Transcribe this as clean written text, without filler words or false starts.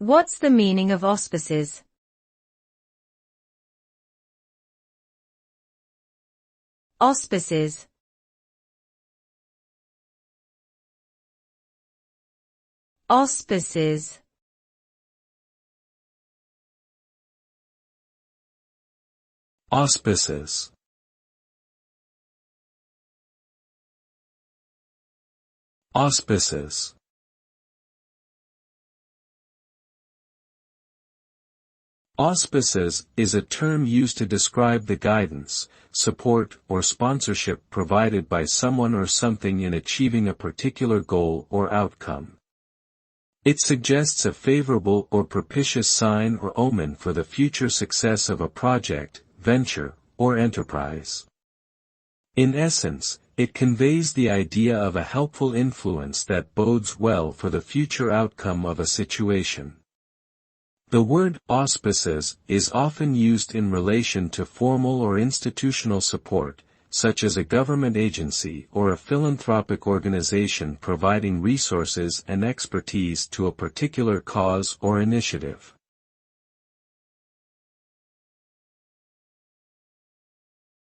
What's the meaning of auspices? Auspices. Auspices. Auspices. Auspices. Auspices is a term used to describe the guidance, support, or sponsorship provided by someone or something in achieving a particular goal or outcome. It suggests a favorable or propitious sign or omen for the future success of a project, venture, or enterprise. In essence, it conveys the idea of a helpful influence that bodes well for the future outcome of a situation. The word auspices is often used in relation to formal or institutional support, such as a government agency or a philanthropic organization providing resources and expertise to a particular cause or initiative.